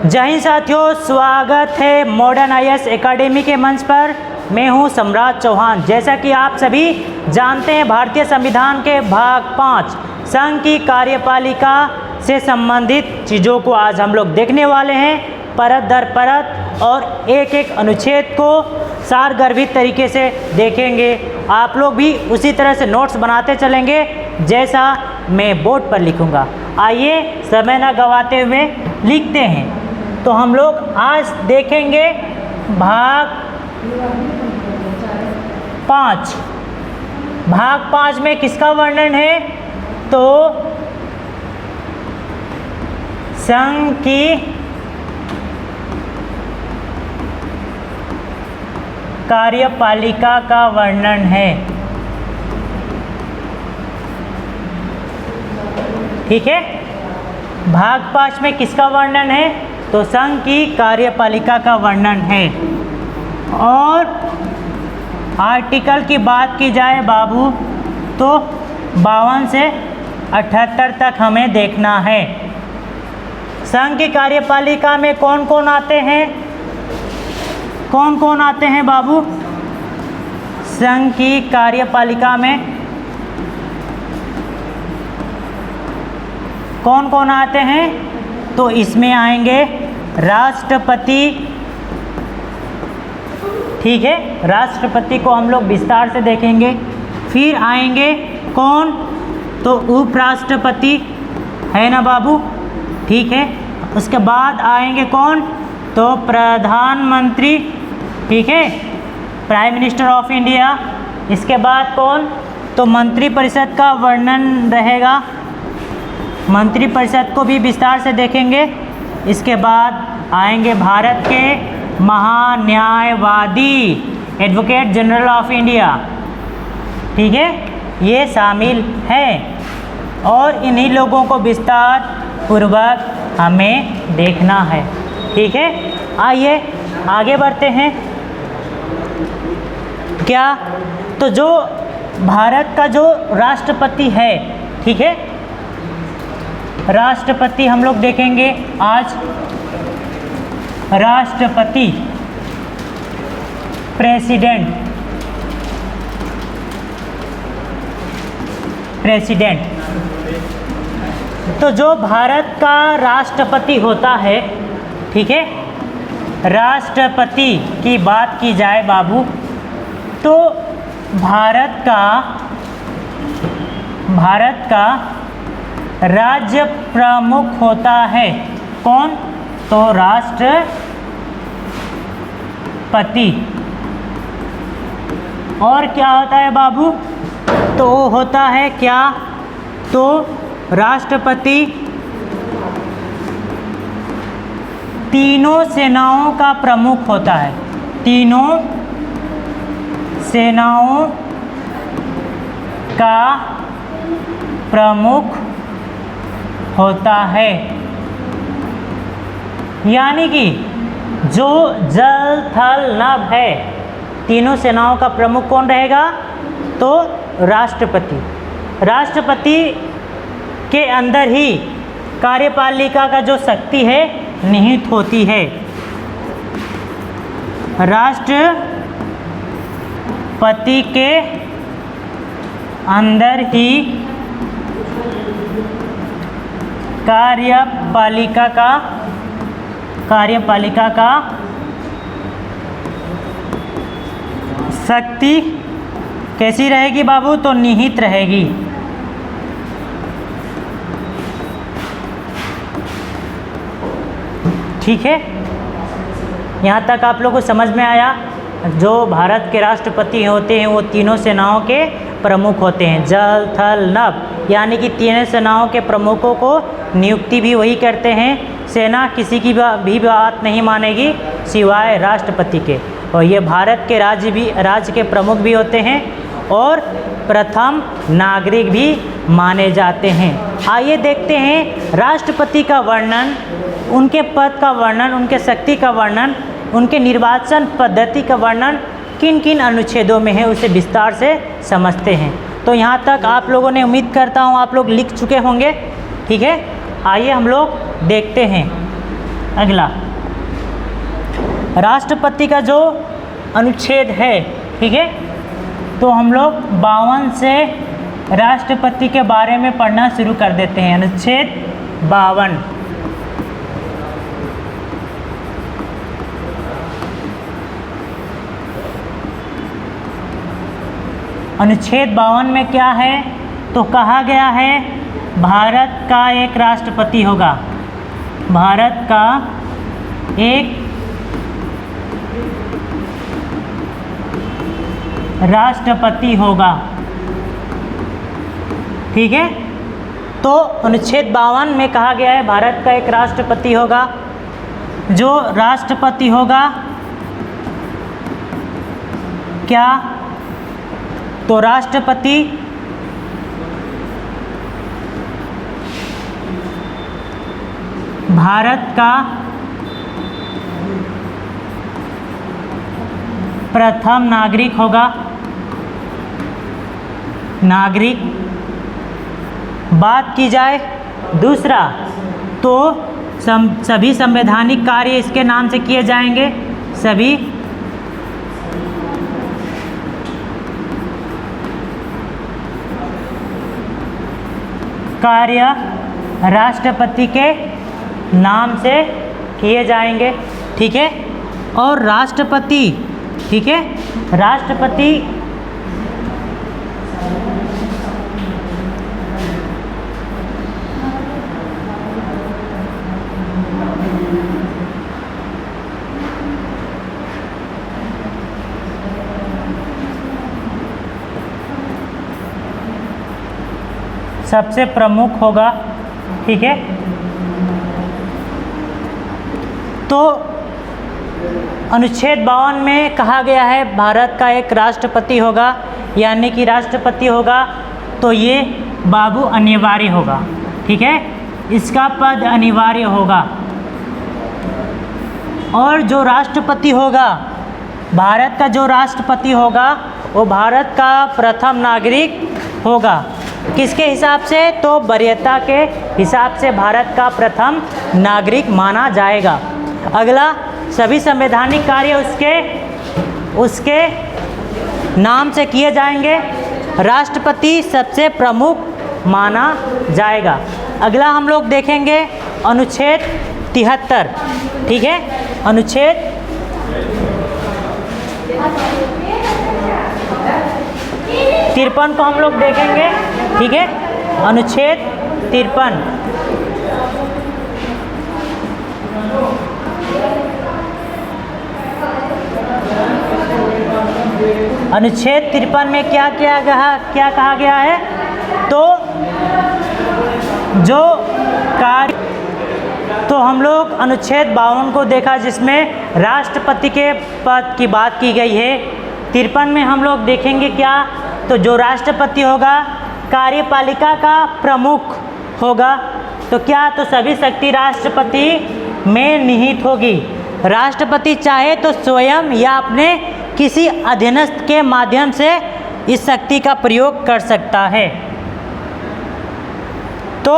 जय हिंद साथियों, स्वागत है मॉडर्न आईएएस एकेडमी के मंच पर। मैं हूं सम्राट चौहान। जैसा कि आप सभी जानते हैं, भारतीय संविधान के भाग 5 संघ की कार्यपालिका से संबंधित चीज़ों को आज हम लोग देखने वाले हैं, परत दर परत, और एक एक अनुच्छेद को सारगर्भित तरीके से देखेंगे। आप लोग भी उसी तरह से नोट्स बनाते चलेंगे जैसा मैं बोर्ड पर लिखूंगा। आइए समय न गवाते हुए लिखते हैं। तो हम लोग आज देखेंगे भाग 5। भाग 5 में किसका वर्णन है? तो संघ की कार्यपालिका का वर्णन है। ठीक है, भाग 5 में किसका वर्णन है? तो संघ की कार्यपालिका का वर्णन है। और आर्टिकल की बात की जाए बाबू, तो 52 से 78 तक हमें देखना है। संघ की कार्यपालिका में कौन कौन आते हैं? कौन कौन आते हैं बाबू? संघ की कार्यपालिका में कौन कौन आते हैं? तो इसमें आएंगे राष्ट्रपति। ठीक है, राष्ट्रपति को हम लोग विस्तार से देखेंगे। फिर आएंगे कौन? तो उपराष्ट्रपति, है ना बाबू? ठीक है, उसके बाद आएंगे कौन? तो प्रधानमंत्री। ठीक है, प्राइम मिनिस्टर ऑफ इंडिया। इसके बाद कौन? तो मंत्रिपरिषद का वर्णन रहेगा, मंत्रिपरिषद को भी विस्तार से देखेंगे। इसके बाद आएंगे भारत के महान्यायवादी, एडवोकेट जनरल ऑफ इंडिया। ठीक है, ये शामिल हैं और इन्हीं लोगों को विस्तार पूर्वक हमें देखना है। ठीक है, आइए आगे बढ़ते हैं। क्या? तो जो भारत का जो राष्ट्रपति है, ठीक है, राष्ट्रपति हम लोग देखेंगे आज। राष्ट्रपति, प्रेसिडेंट, प्रेसिडेंट। तो जो भारत का राष्ट्रपति होता है, ठीक है, राष्ट्रपति की बात की जाए बाबू, तो भारत का राज्य प्रमुख होता है। कौन? तो राष्ट्रपति। और क्या होता है बाबू? तो होता है क्या? तो राष्ट्रपति तीनों सेनाओं का प्रमुख होता है। तीनों सेनाओं का प्रमुख होता है। यानी कि जो जल थल नभ है, तीनों सेनाओं का प्रमुख कौन रहेगा? तो राष्ट्रपति। राष्ट्रपति के अंदर ही कार्यपालिका का जो शक्ति है निहित होती है। राष्ट्रपति के अंदर ही कार्यपालिका का शक्ति कैसी रहेगी बाबू? तो निहित रहेगी। ठीक है, यहाँ तक आप लोगों को समझ में आया? जो भारत के राष्ट्रपति होते हैं वो तीनों सेनाओं के प्रमुख होते हैं, जल थल नभ। यानी कि तीनों सेनाओं के प्रमुखों को नियुक्ति भी वही करते हैं। सेना किसी की भी बात नहीं मानेगी सिवाय राष्ट्रपति के। और ये भारत के राज्य के प्रमुख भी होते हैं और प्रथम नागरिक भी माने जाते हैं। आइए देखते हैं राष्ट्रपति का वर्णन, उनके पद का वर्णन, उनके शक्ति का वर्णन, उनके निर्वाचन पद्धति का वर्णन किन किन अनुच्छेदों में है, उसे विस्तार से समझते हैं। तो यहाँ तक आप लोगों ने, उम्मीद करता हूँ आप लोग लिख चुके होंगे। ठीक है, आइए हम लोग देखते हैं। अगला राष्ट्रपति का जो अनुच्छेद है, ठीक है, तो हम लोग 52 से राष्ट्रपति के बारे में पढ़ना शुरू कर देते हैं। अनुच्छेद 52। अनुच्छेद 52 में क्या है, तो कहा गया है भारत का एक राष्ट्रपति होगा। भारत का एक राष्ट्रपति होगा, ठीक है। तो अनुच्छेद 52 में कहा गया है भारत का एक राष्ट्रपति होगा। जो राष्ट्रपति होगा क्या, तो राष्ट्रपति भारत का प्रथम नागरिक होगा। नागरिक बात की जाए दूसरा, तो सभी संवैधानिक कार्य इसके नाम से किए जाएंगे। सभी कार्य राष्ट्रपति के नाम से किए जाएंगे, ठीक है। और राष्ट्रपति, ठीक है, राष्ट्रपति सबसे प्रमुख होगा, ठीक है। तो अनुच्छेद 52 में कहा गया है भारत का एक राष्ट्रपति होगा, यानी कि राष्ट्रपति होगा तो ये बाबू अनिवार्य होगा, ठीक है, इसका पद अनिवार्य होगा। और जो राष्ट्रपति होगा, भारत का जो राष्ट्रपति होगा वो भारत का प्रथम नागरिक होगा। किसके हिसाब से, तो वरीयता के हिसाब से भारत का प्रथम नागरिक माना जाएगा। अगला, सभी संवैधानिक कार्य उसके नाम से किए जाएंगे। राष्ट्रपति सबसे प्रमुख माना जाएगा। अगला हम लोग देखेंगे अनुच्छेद 73, ठीक है। अनुच्छेद 53 को हम लोग देखेंगे, ठीक है। अनुच्छेद 53, अनुच्छेद 53 में क्या कहा गया है, तो जो कार्य, तो हम लोग अनुच्छेद 52 को देखा जिसमें राष्ट्रपति के पद की बात की गई है। 53 में हम लोग देखेंगे क्या, तो जो राष्ट्रपति होगा कार्यपालिका का प्रमुख होगा। तो क्या, तो सभी शक्ति राष्ट्रपति में निहित होगी। राष्ट्रपति चाहे तो स्वयं या अपने किसी अधीनस्थ के माध्यम से इस शक्ति का प्रयोग कर सकता है। तो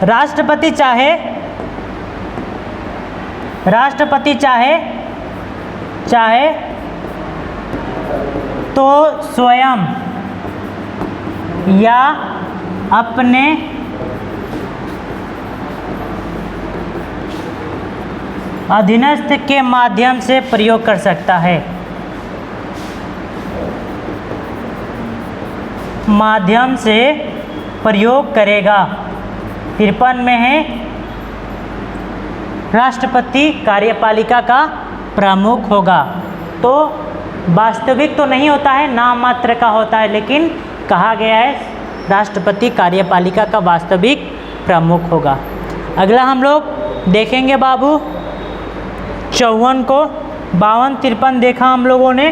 राष्ट्रपति चाहे तो स्वयं या अपने अधीनस्थ के माध्यम से प्रयोग कर सकता है। माध्यम से प्रयोग करेगा। 53 में है राष्ट्रपति कार्यपालिका का प्रमुख होगा। तो वास्तविक तो नहीं होता है, नाम मात्र का होता है, लेकिन कहा गया है राष्ट्रपति कार्यपालिका का वास्तविक प्रमुख होगा। अगला हम लोग देखेंगे बाबू 54 को। 52, 53 देखा हम लोगों ने।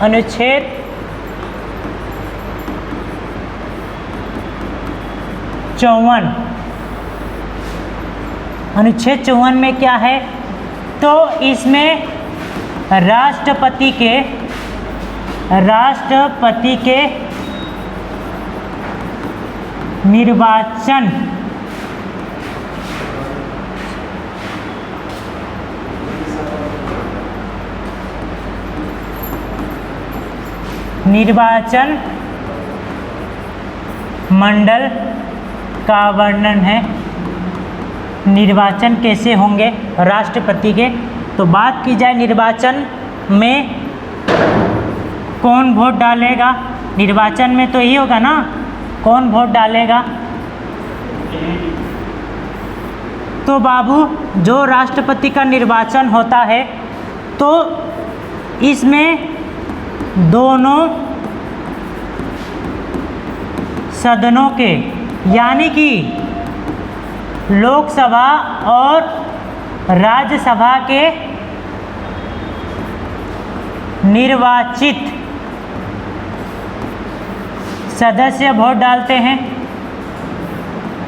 अनुच्छेद 54, अनुच्छेद 54 में क्या है, तो इसमें राष्ट्रपति के निर्वाचन निर्वाचन मंडल का वर्णन है। निर्वाचन कैसे होंगे राष्ट्रपति के, तो बात की जाए निर्वाचन में कौन वोट डालेगा, निर्वाचन में तो यही होगा ना, कौन वोट डालेगा। तो बाबू जो राष्ट्रपति का निर्वाचन होता है तो इसमें दोनों सदनों के यानी कि लोकसभा और राज्यसभा के निर्वाचित सदस्य वोट डालते हैं,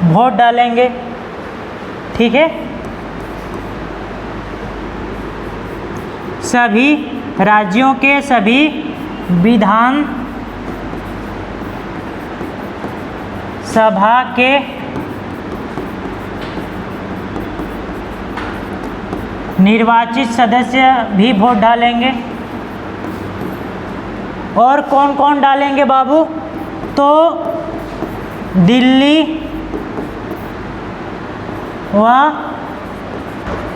वोट डालेंगे, ठीक है। सभी राज्यों के सभी विधान सभा के निर्वाचित सदस्य भी वोट डालेंगे। और कौन कौन डालेंगे बाबू, तो दिल्ली व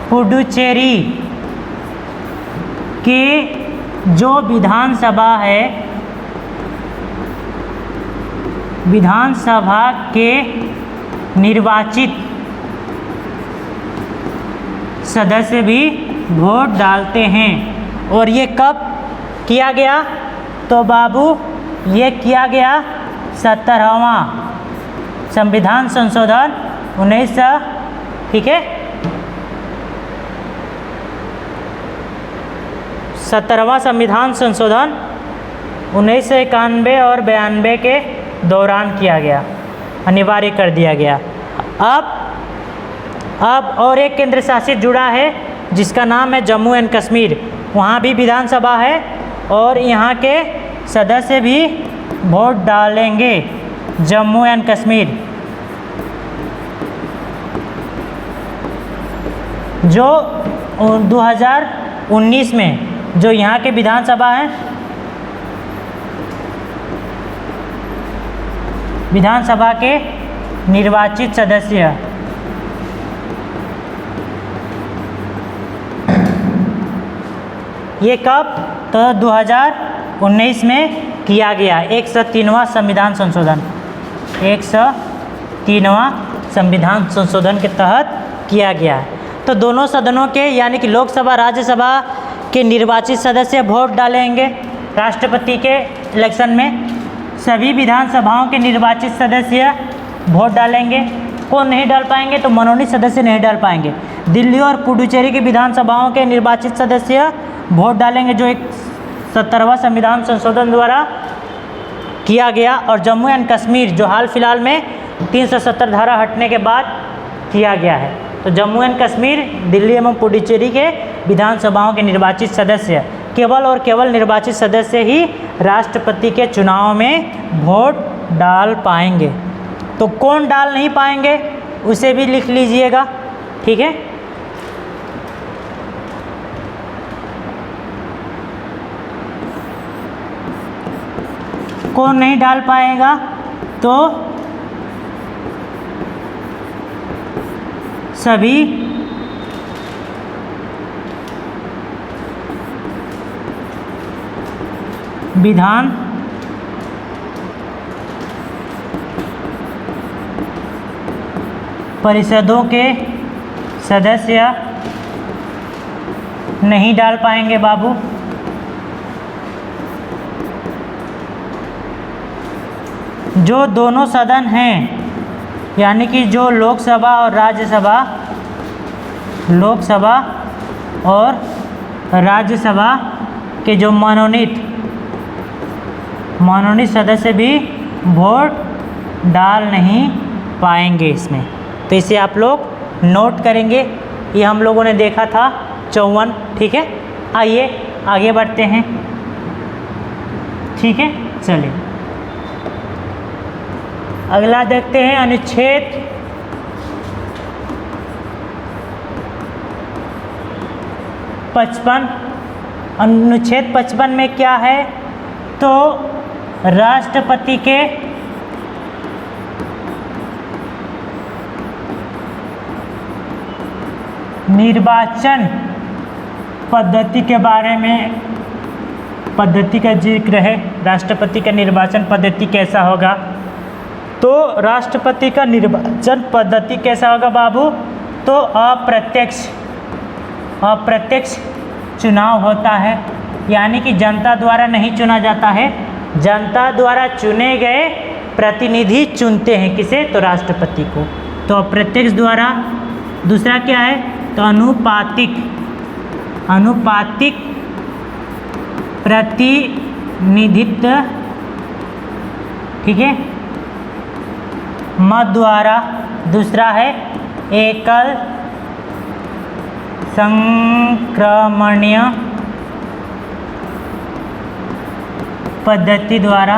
पुडुचेरी के जो विधानसभा है, विधानसभा के निर्वाचित सदस्य भी वोट डालते हैं। और ये कब किया गया, तो बाबू ये किया गया 17वां संविधान संशोधन 1900, ठीक है, 17वां संविधान संशोधन 1991 और 92 के दौरान किया गया, अनिवार्य कर दिया गया। अब और एक केंद्र शासित जुड़ा है जिसका नाम है जम्मू एंड कश्मीर, वहाँ भी विधानसभा है और यहाँ के सदस्य भी वोट डालेंगे, जम्मू एंड कश्मीर। जो 2019 में जो यहाँ के विधानसभा है, विधानसभा के निर्वाचित सदस्य ये कब, तो 2019 में किया गया 103वां संविधान संशोधन, 103वां संविधान संशोधन के तहत किया गया है। तो दोनों सदनों के यानी कि लोकसभा राज्यसभा के निर्वाचित सदस्य वोट डालेंगे राष्ट्रपति के इलेक्शन में, सभी विधानसभाओं के निर्वाचित सदस्य वोट डालेंगे। कौन नहीं डाल पाएंगे, तो मनोनीत सदस्य नहीं डाल पाएंगे। दिल्ली और पुडुचेरी की विधानसभाओं के निर्वाचित सदस्य वोट डालेंगे जो 17वां संविधान संशोधन द्वारा किया गया। और जम्मू एंड कश्मीर जो हाल फिलहाल में 370 धारा हटने के बाद किया गया है, तो जम्मू एंड कश्मीर, दिल्ली एवं पुडुचेरी के विधानसभाओं के निर्वाचित सदस्य, केवल और केवल निर्वाचित सदस्य ही राष्ट्रपति के चुनाव में वोट डाल पाएंगे। तो कौन डाल नहीं पाएंगे उसे भी लिख लीजिएगा, ठीक है। कौन नहीं डाल पाएगा, तो सभी विधान परिषदों के सदस्य नहीं डाल पाएंगे बाबू। जो दोनों सदन हैं यानी कि जो लोकसभा और राज्यसभा, लोकसभा और राज्यसभा के जो मनोनीत सदस्य भी वोट डाल नहीं पाएंगे इसमें। तो इसे आप लोग नोट करेंगे। ये हम लोगों ने देखा था 54, ठीक है। आइए आगे बढ़ते हैं, ठीक है। चलिए अगला देखते हैं अनुच्छेद 55। अनुच्छेद 55 में क्या है, तो राष्ट्रपति के निर्वाचन पद्धति के बारे में पद्धति का जिक्र है। राष्ट्रपति का निर्वाचन पद्धति कैसा होगा? तो राष्ट्रपति का निर्वाचन पद्धति कैसा होगा बाबू? तो अप्रत्यक्ष चुनाव होता है, यानी कि जनता द्वारा नहीं चुना जाता है, जनता द्वारा चुने गए प्रतिनिधि चुनते हैं किसे? तो राष्ट्रपति को। तो अप्रत्यक्ष द्वारा। दूसरा क्या है? तो अनुपातिक प्रतिनिधित्व, ठीक है, मत द्वारा। दूसरा है एकल संक्रमणीय पद्धति द्वारा,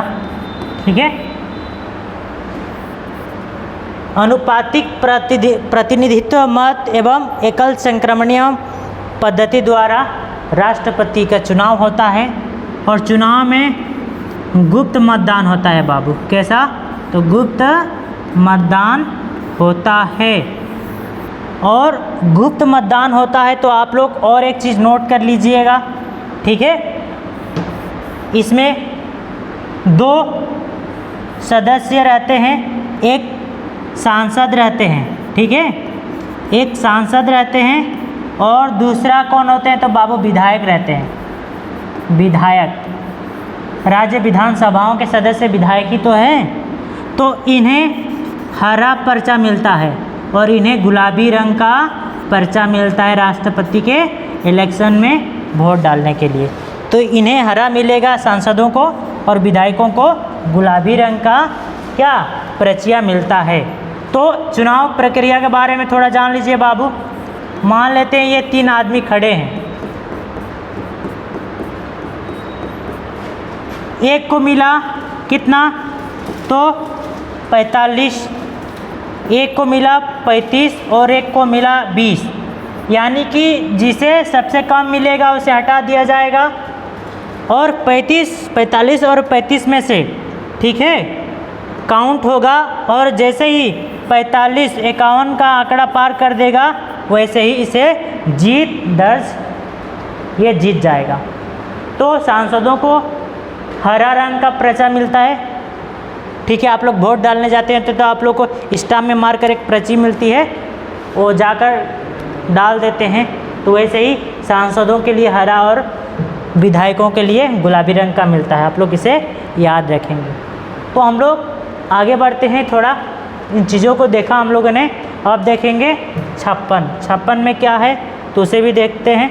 ठीक है। अनुपातिक प्रतिनिधित्व मत एवं एकल संक्रमणीय पद्धति द्वारा राष्ट्रपति का चुनाव होता है। और चुनाव में गुप्त मतदान होता है बाबू। कैसा? तो गुप्त मतदान होता है। और गुप्त मतदान होता है तो आप लोग और एक चीज़ नोट कर लीजिएगा, ठीक है। इसमें 2 सदस्य रहते हैं, एक सांसद रहते हैं, ठीक है, एक सांसद रहते हैं और दूसरा कौन होते हैं? तो बाबू विधायक रहते हैं। विधायक, राज्य विधानसभाओं के सदस्य विधायक ही तो हैं। तो इन्हें हरा पर्चा मिलता है और इन्हें गुलाबी रंग का पर्चा मिलता है राष्ट्रपति के इलेक्शन में वोट डालने के लिए। तो इन्हें हरा मिलेगा सांसदों को और विधायकों को गुलाबी रंग का क्या पर्चा मिलता है। तो चुनाव प्रक्रिया के बारे में थोड़ा जान लीजिए बाबू। मान लेते हैं ये 3 आदमी खड़े हैं, एक को मिला कितना? तो 45, एक को मिला 35 और एक को मिला 20, यानी कि जिसे सबसे कम मिलेगा उसे हटा दिया जाएगा। और 45 और 35 में से, ठीक है, काउंट होगा और जैसे ही 45 51 का आंकड़ा पार कर देगा वैसे ही इसे ये जीत जाएगा। तो सांसदों को हरा रंग का पर्चा मिलता है, ठीक है। आप लोग वोट डालने जाते हैं तो आप लोग को स्टाम्प में मार कर एक पर्ची मिलती है, वो जाकर डाल देते हैं। तो वैसे ही सांसदों के लिए हरा और विधायकों के लिए गुलाबी रंग का मिलता है। आप लोग इसे याद रखेंगे। तो हम लोग आगे बढ़ते हैं, थोड़ा इन चीज़ों को देखा हम लोगों ने। अब देखेंगे 56 में क्या है तो उसे भी देखते हैं।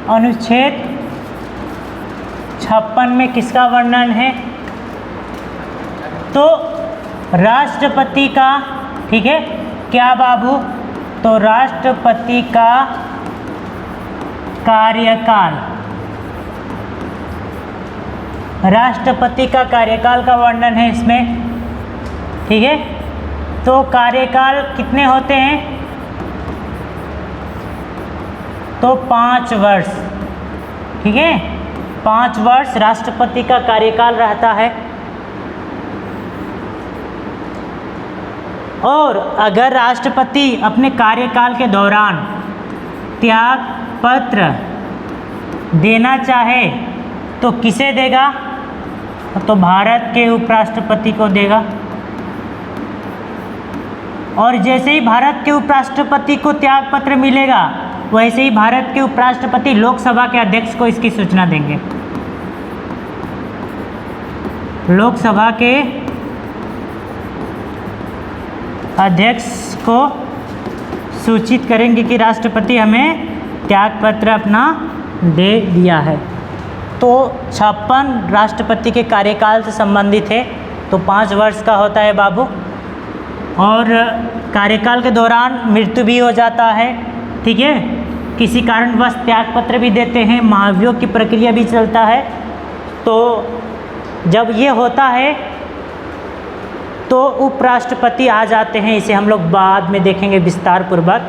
अनुच्छेद 56 में किसका वर्णन है? तो राष्ट्रपति का, ठीक है, क्या बाबू? तो राष्ट्रपति का कार्यकाल, राष्ट्रपति का कार्यकाल का वर्णन है इसमें, ठीक है। तो कार्यकाल कितने होते हैं? तो 5 वर्ष, ठीक है, 5 वर्ष राष्ट्रपति का कार्यकाल रहता है। और अगर राष्ट्रपति अपने कार्यकाल के दौरान त्याग पत्र देना चाहे तो किसे देगा? तो भारत के उपराष्ट्रपति को देगा। और जैसे ही भारत के उपराष्ट्रपति को त्याग पत्र मिलेगा वैसे ही भारत के उपराष्ट्रपति लोकसभा के अध्यक्ष को इसकी सूचना देंगे। लोकसभा के अध्यक्ष को सूचित करेंगे कि राष्ट्रपति हमें त्यागपत्र अपना दे दिया है। तो 56 राष्ट्रपति के कार्यकाल से संबंधित है। तो 5 वर्ष का होता है बाबू। और कार्यकाल के दौरान मृत्यु भी हो जाता है, ठीक है, किसी कारणवश त्यागपत्र भी देते हैं, महाभियोग की प्रक्रिया भी चलता है। तो जब ये होता है तो उपराष्ट्रपति आ जाते हैं, इसे हम लोग बाद में देखेंगे विस्तार पूर्वक।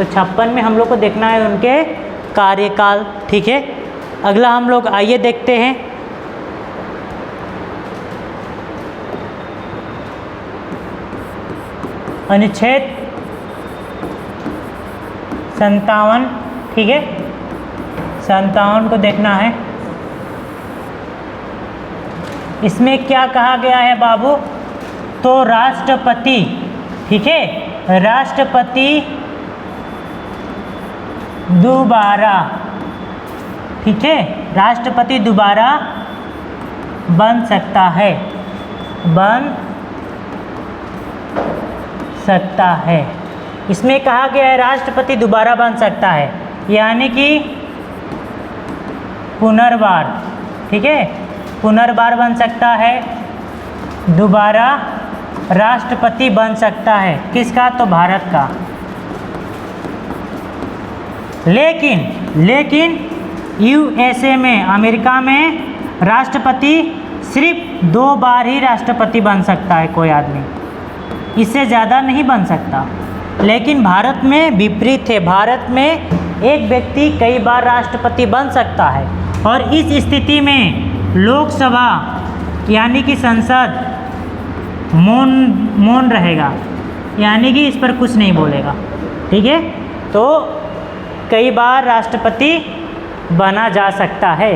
तो 56 में हम लोग को देखना है उनके कार्यकाल। ठीक है, अगला हम लोग आइए देखते हैं। अनुच्छेद 57, ठीक है, 57 को देखना है। इसमें क्या कहा गया है बाबू? तो राष्ट्रपति, ठीक है, राष्ट्रपति दोबारा, ठीक है, राष्ट्रपति दोबारा बन सकता है, बन सकता है। इसमें कहा गया है राष्ट्रपति दोबारा बन सकता है, यानी कि पुनर्बार, ठीक है, पुनर्बार बन सकता है, दोबारा राष्ट्रपति बन सकता है। किसका? तो भारत का। लेकिन यूएसए में, अमेरिका में राष्ट्रपति सिर्फ 2 बार ही राष्ट्रपति बन सकता है कोई आदमी, इससे ज़्यादा नहीं बन सकता। लेकिन भारत में विपरीत है, भारत में एक व्यक्ति कई बार राष्ट्रपति बन सकता है। और इस स्थिति में लोकसभा यानी कि संसद मौन रहेगा, यानी कि इस पर कुछ नहीं बोलेगा। ठीक है, तो कई बार राष्ट्रपति बना जा सकता है।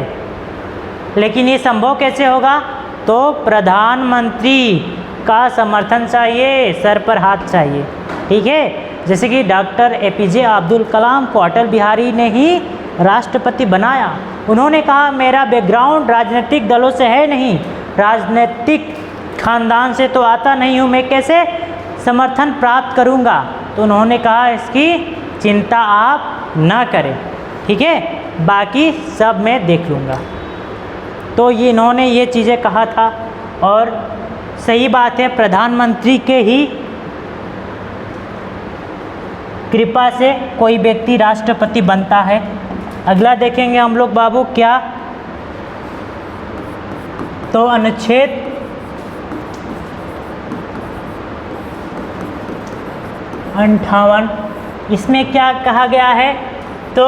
लेकिन ये संभव कैसे होगा? तो प्रधानमंत्री का समर्थन चाहिए, सर पर हाथ चाहिए। ठीक है, जैसे कि डॉक्टर एपीजे अब्दुल कलाम को अटल बिहारी ने ही राष्ट्रपति बनाया। उन्होंने कहा मेरा बैकग्राउंड राजनीतिक दलों से है नहीं, राजनीतिक खानदान से तो आता नहीं हूँ, मैं कैसे समर्थन प्राप्त करूँगा? तो उन्होंने कहा इसकी चिंता आप ना करें, ठीक है, बाकी सब मैं देख लूँगा। तो ये इन्होंने ये चीज़ें कहा था और सही बात है, प्रधानमंत्री के ही कृपा से कोई व्यक्ति राष्ट्रपति बनता है। अगला देखेंगे हम लोग बाबू क्या, तो अनुच्छेद 58, इसमें क्या कहा गया है? तो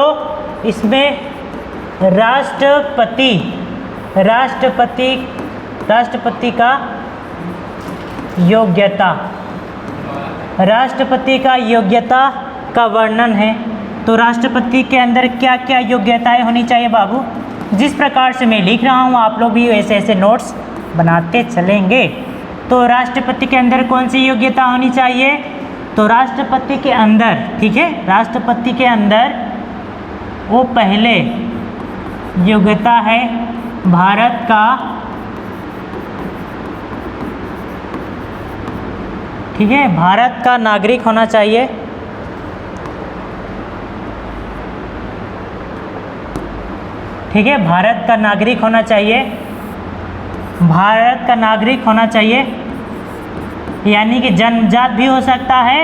इसमें राष्ट्रपति का योग्यता, राष्ट्रपति का योग्यता का वर्णन है। तो राष्ट्रपति के अंदर क्या क्या योग्यताएं होनी चाहिए बाबू? जिस प्रकार से मैं लिख रहा हूँ आप लोग भी ऐसे ऐसे नोट्स बनाते चलेंगे। तो राष्ट्रपति के अंदर कौन सी योग्यता होनी चाहिए? तो राष्ट्रपति के अंदर, ठीक है, राष्ट्रपति के अंदर वो पहले योग्यता है भारत का, ठीक है, भारत का नागरिक होना चाहिए। ठीक है, भारत का नागरिक होना चाहिए, भारत का नागरिक होना चाहिए, यानी कि जन्मजात भी हो सकता है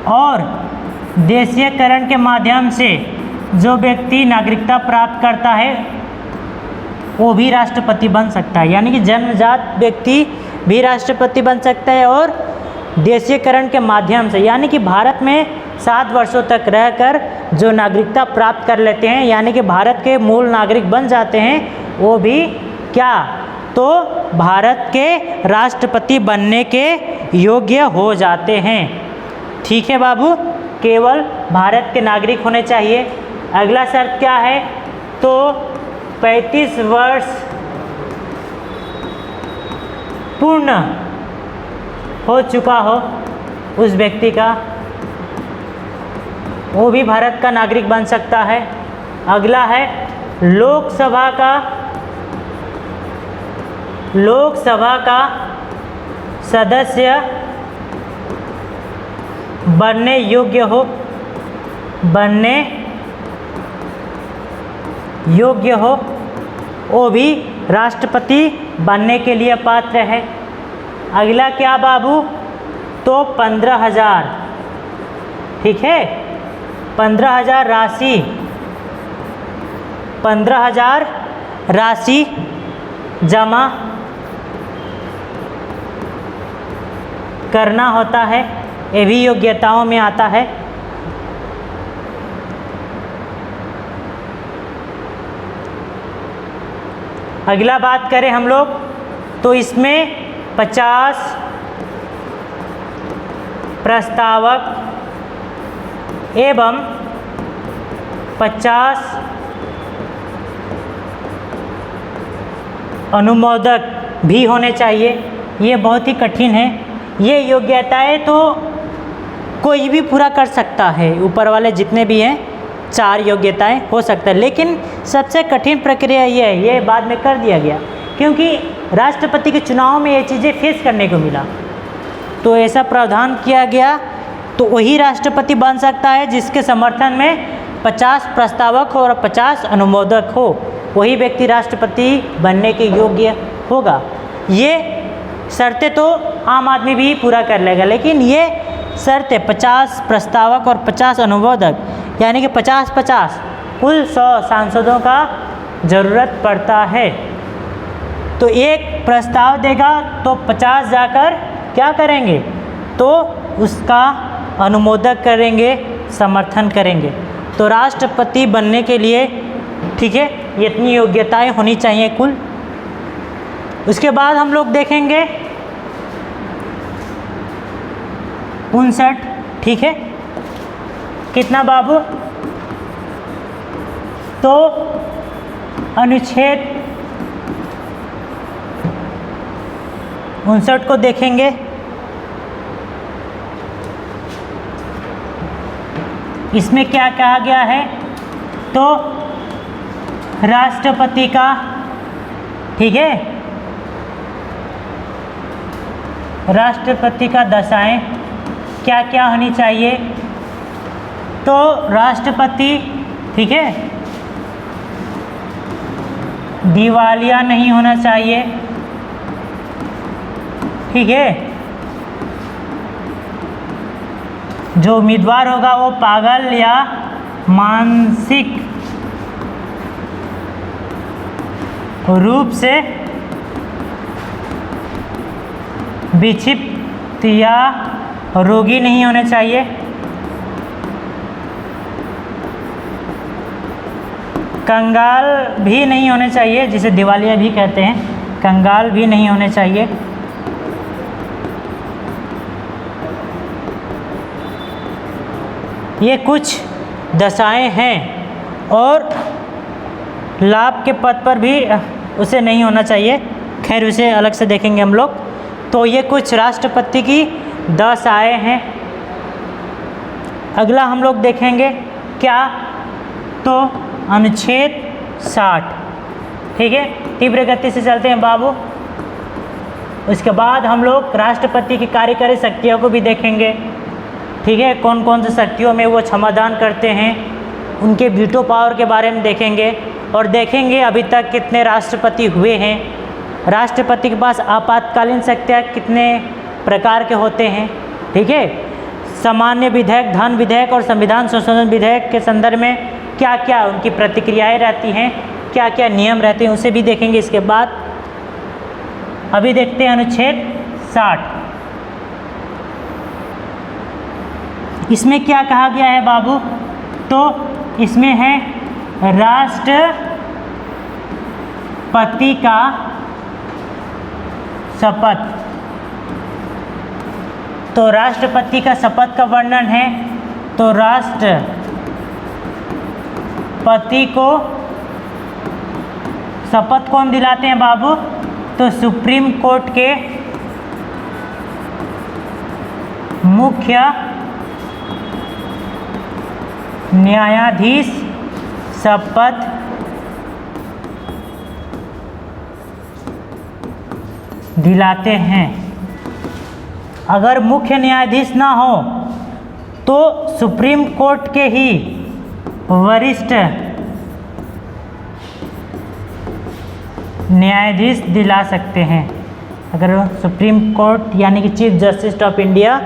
और देशीयकरण के माध्यम से जो व्यक्ति नागरिकता प्राप्त करता है वो भी राष्ट्रपति बन सकता है। यानी कि जन्मजात व्यक्ति भी राष्ट्रपति बन सकता है और देशीयकरण के माध्यम से, यानी कि भारत में 7 वर्षों तक रहकर जो नागरिकता प्राप्त कर लेते हैं, यानी कि भारत के मूल नागरिक बन जाते हैं, वो भी क्या, तो भारत के राष्ट्रपति बनने के योग्य हो जाते हैं। ठीक है बाबू, केवल भारत के नागरिक होने चाहिए। अगला शर्त क्या है? तो 35 वर्ष पूर्ण हो चुका हो उस व्यक्ति का, वो भी भारत का नागरिक बन सकता है। अगला है लोकसभा का सदस्य बनने योग्य हो, वो भी राष्ट्रपति बनने के लिए पात्र है। अगला क्या बाबू? तो 15,000, ठीक है, 15,000 राशि जमा करना होता है, ये भी योग्यताओं में आता है। अगला बात करें हम लोग तो इसमें 50 प्रस्तावक एवं 50 अनुमोदक भी होने चाहिए। ये बहुत ही कठिन है। ये योग्यताएं तो कोई भी पूरा कर सकता है, ऊपर वाले जितने भी हैं 4 योग्यताएं हो सकता है, लेकिन सबसे कठिन प्रक्रिया ये है, ये बाद में कर दिया गया क्योंकि राष्ट्रपति के चुनाव में ये चीज़ें फेस करने को मिला, तो ऐसा प्रावधान किया गया। तो वही राष्ट्रपति बन सकता है जिसके समर्थन में 50 प्रस्तावक हो और 50 अनुमोदक हो, वही व्यक्ति राष्ट्रपति बनने के योग्य होगा। ये शर्तें तो आम आदमी भी पूरा कर लेगा, लेकिन ये शर्तें 50 प्रस्तावक और 50 अनुमोदक यानी कि 50-50 कुल 100 सांसदों का ज़रूरत पड़ता है। तो एक प्रस्ताव देगा तो 50 जाकर क्या करेंगे, तो उसका अनुमोदक करेंगे, समर्थन करेंगे। तो राष्ट्रपति बनने के लिए, ठीक है, इतनी योग्यताएं होनी चाहिए कुल। उसके बाद हम लोग देखेंगे 59, ठीक है, कितना बाबू, तो अनुच्छेद 59 को देखेंगे। इसमें क्या कहा गया है, तो राष्ट्रपति का, ठीक है, राष्ट्रपति का दशाएं क्या क्या होनी चाहिए, तो राष्ट्रपति, ठीक है, दिवालिया नहीं होना चाहिए, ठीक है, जो उम्मीदवार होगा वो पागल या मानसिक रूप से विक्षिप्त या रोगी नहीं होने चाहिए, कंगाल भी नहीं होने चाहिए, जिसे दिवालिया भी कहते हैं, कंगाल भी नहीं होने चाहिए, ये कुछ दशाएं हैं। और लाभ के पद पर भी उसे नहीं होना चाहिए, खैर उसे अलग से देखेंगे हम लोग। तो ये कुछ राष्ट्रपति की दशाएं हैं। अगला हम लोग देखेंगे क्या, तो अनुच्छेद 60, ठीक है, तीव्र गति से चलते हैं बाबू। उसके बाद हम लोग राष्ट्रपति की कार्यकारी शक्तियों को भी देखेंगे, ठीक है, कौन कौन से शक्तियों में वो क्षमादान करते हैं, उनके वीटो पावर के बारे में देखेंगे। और देखेंगे अभी तक कितने राष्ट्रपति हुए हैं, राष्ट्रपति के पास आपातकालीन शक्तियाँ कितने प्रकार के होते हैं, ठीक है, सामान्य विधेयक, धन विधेयक और संविधान संशोधन विधेयक के संदर्भ में क्या क्या उनकी प्रतिक्रियाएं रहती हैं, क्या क्या नियम रहते हैं, उसे भी देखेंगे। इसके बाद अभी देखते हैं अनुच्छेद 60। इसमें क्या कहा गया है बाबू, तो इसमें है राष्ट्रपति का शपथ। तो राष्ट्रपति का शपथ का वर्णन है, तो राष्ट्रपति को शपथ कौन दिलाते हैं बाबू, तो सुप्रीम कोर्ट के मुख्य न्यायाधीश शपथ दिलाते हैं। अगर मुख्य न्यायाधीश ना हो तो सुप्रीम कोर्ट के ही वरिष्ठ न्यायाधीश दिला सकते हैं। अगर सुप्रीम कोर्ट यानी कि चीफ जस्टिस ऑफ इंडिया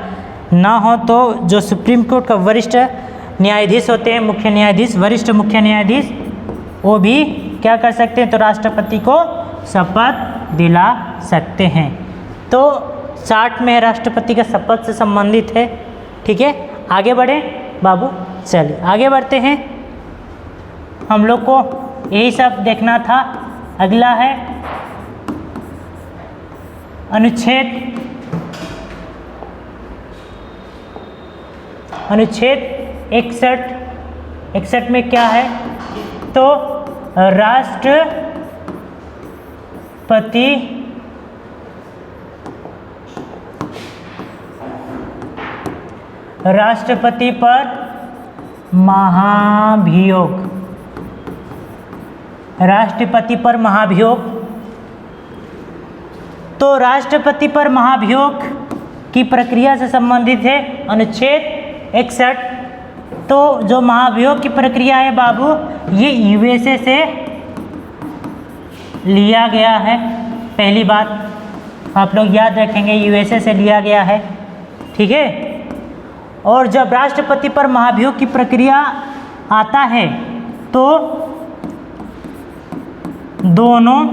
ना हो तो जो सुप्रीम कोर्ट का वरिष्ठ न्यायाधीश होते हैं, मुख्य न्यायाधीश, वरिष्ठ मुख्य न्यायाधीश, वो भी क्या कर सकते हैं, तो राष्ट्रपति को शपथ दिला सकते हैं। तो 60 में राष्ट्रपति का शपथ से संबंधित है। ठीक है, आगे बढ़े बाबू, चलिए आगे बढ़ते हैं। हम लोग को यही सब देखना था। अगला है अनुच्छेद 61 में क्या है? तो राष्ट्रपति पर महाभियोग, राष्ट्रपति पर महाभियोग। तो राष्ट्रपति पर महाभियोग की प्रक्रिया से संबंधित है अनुच्छेद 61। तो जो महाभियोग की प्रक्रिया है बाबू, ये यूएसए से लिया गया है। पहली बात आप लोग याद रखेंगे, यूएसए से लिया गया है, ठीक है। और जब राष्ट्रपति पर महाभियोग की प्रक्रिया आता है तो दोनों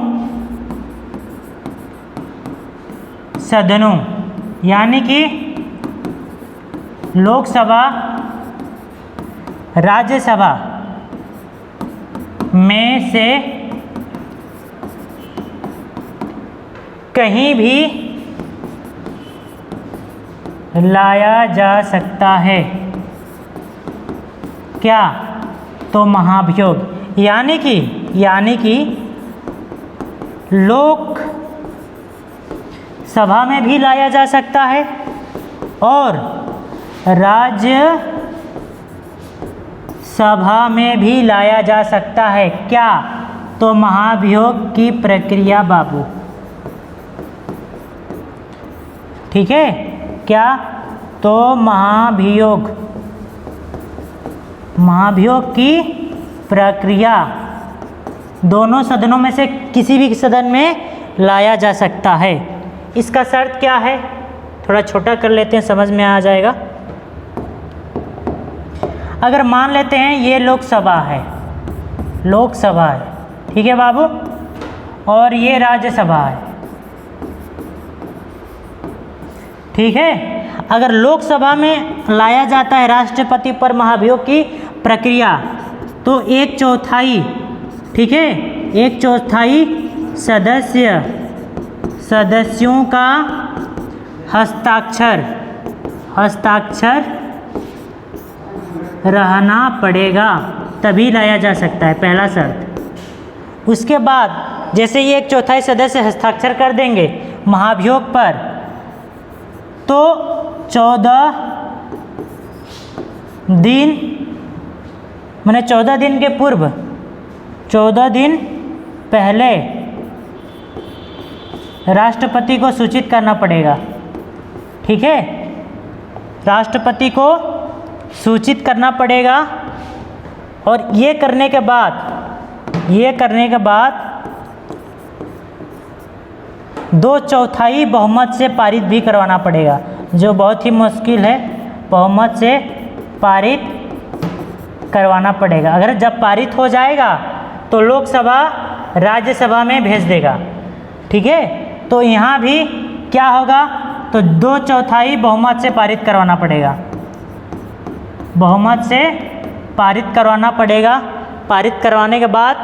सदनों यानी कि लोकसभा, राज्यसभा में से कहीं भी लाया जा सकता है। क्या? तो महाभियोग, यानी कि लोकसभा में भी लाया जा सकता है और राज्यसभा में भी लाया जा सकता है। क्या? तो महाभियोग की प्रक्रिया बाबू, ठीक है। क्या? तो महाभियोग की प्रक्रिया दोनों सदनों में से किसी भी सदन में लाया जा सकता है। इसका शर्त क्या है? थोड़ा छोटा कर लेते हैं, समझ में आ जाएगा। अगर मान लेते हैं ये लोकसभा है, ठीक है बाबू, और ये राज्यसभा है, ठीक है। अगर लोकसभा में लाया जाता है राष्ट्रपति पर महाभियोग की प्रक्रिया तो 1/4, ठीक है, 1/4 सदस्यों का हस्ताक्षर रहना पड़ेगा, तभी लाया जा सकता है, पहला शर्त। उसके बाद जैसे ये 1/4 सदस्य हस्ताक्षर कर देंगे महाभियोग पर, तो 14 दिन के पूर्व, 14 दिन पहले राष्ट्रपति को सूचित करना पड़ेगा, ठीक है। राष्ट्रपति को सूचित करना पड़ेगा और ये करने के बाद 2/4 बहुमत से पारित भी करवाना पड़ेगा, जो बहुत ही मुश्किल है। बहुमत से पारित करवाना पड़ेगा। अगर जब पारित हो जाएगा तो लोकसभा राज्यसभा में भेज देगा, ठीक है। तो यहाँ भी क्या होगा? तो 2/4 बहुमत से पारित करवाना पड़ेगा, बहुमत से पारित करवाना पड़ेगा। पारित करवाने के बाद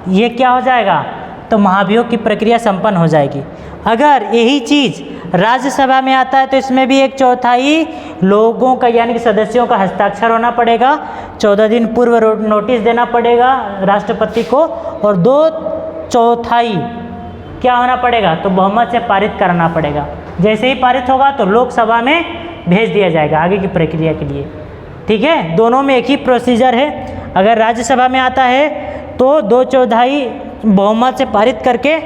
ये क्या हो जाएगा? तो महाभियोग की प्रक्रिया संपन्न हो जाएगी। अगर यही चीज़ राज्यसभा में आता है तो इसमें भी 1/4 लोगों का यानी कि सदस्यों का हस्ताक्षर होना पड़ेगा, 14 दिन पूर्व नोटिस देना पड़ेगा राष्ट्रपति को, और 2/4 क्या होना पड़ेगा? तो बहुमत से पारित करना पड़ेगा। जैसे ही पारित होगा तो लोकसभा में भेज दिया जाएगा आगे की प्रक्रिया के लिए, ठीक है। दोनों में एक ही प्रोसीजर है। अगर राज्यसभा में आता है तो 2/4 बहुमत से पारित करके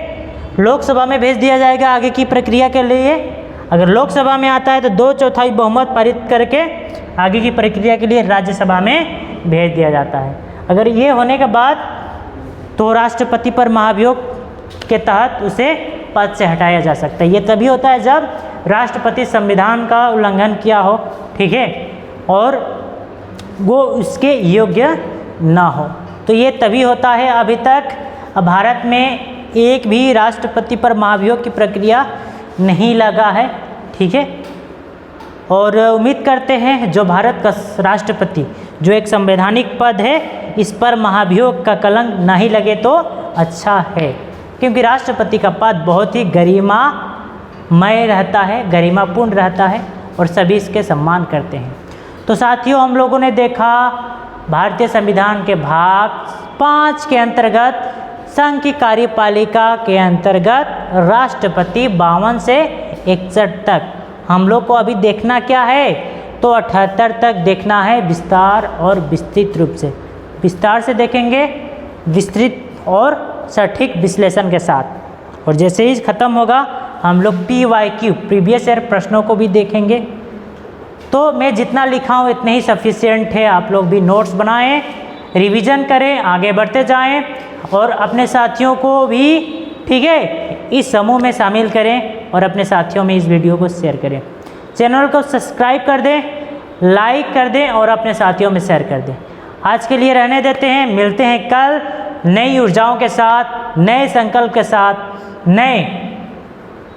लोकसभा में भेज दिया जाएगा आगे की प्रक्रिया के लिए। अगर लोकसभा में आता है तो 2/4 बहुमत पारित करके आगे की प्रक्रिया के लिए राज्यसभा में भेज दिया जाता है। अगर ये होने के बाद तो राष्ट्रपति पर महाभियोग के तहत उसे पद से हटाया जा सकता है। ये तभी होता है जब राष्ट्रपति संविधान का उल्लंघन किया हो, ठीक है, और वो उसके योग्य ना हो, तो ये तभी होता है। अभी तक भारत में एक भी राष्ट्रपति पर महाभियोग की प्रक्रिया नहीं लगा है, ठीक है। और उम्मीद करते हैं जो भारत का राष्ट्रपति जो एक संवैधानिक पद है, इस पर महाभियोग का कलंक नहीं लगे तो अच्छा है। क्योंकि राष्ट्रपति का पद बहुत ही गरिमामय रहता है, गरिमापूर्ण रहता है और सभी इसके सम्मान करते हैं। तो साथियों, हम लोगों ने देखा भारतीय संविधान के भाग 5 के अंतर्गत संघ की कार्यपालिका के अंतर्गत राष्ट्रपति 52 से 61 तक। हम लोग को अभी देखना क्या है, तो 78 तक देखना है विस्तार और विस्तृत रूप से। विस्तार से देखेंगे, विस्तृत और सटीक विश्लेषण के साथ। और जैसे ही ख़त्म होगा हम लोग PYQ प्रीवियस ईयर प्रश्नों को भी देखेंगे। तो मैं जितना लिखा हूँ इतने ही सफिशिएंट है। आप लोग भी नोट्स बनाएं, रिवीजन करें, आगे बढ़ते जाएं और अपने साथियों को भी, ठीक है, इस समूह में शामिल करें और अपने साथियों में इस वीडियो को शेयर करें। चैनल को सब्सक्राइब कर दें, लाइक कर दें और अपने साथियों में शेयर कर दें। आज के लिए रहने देते हैं, मिलते हैं कल नई ऊर्जाओं के साथ, नए संकल्प के साथ, नए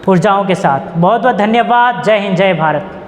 ऊर्जाओं के साथ। बहुत बहुत धन्यवाद। जय हिंद, जय भारत।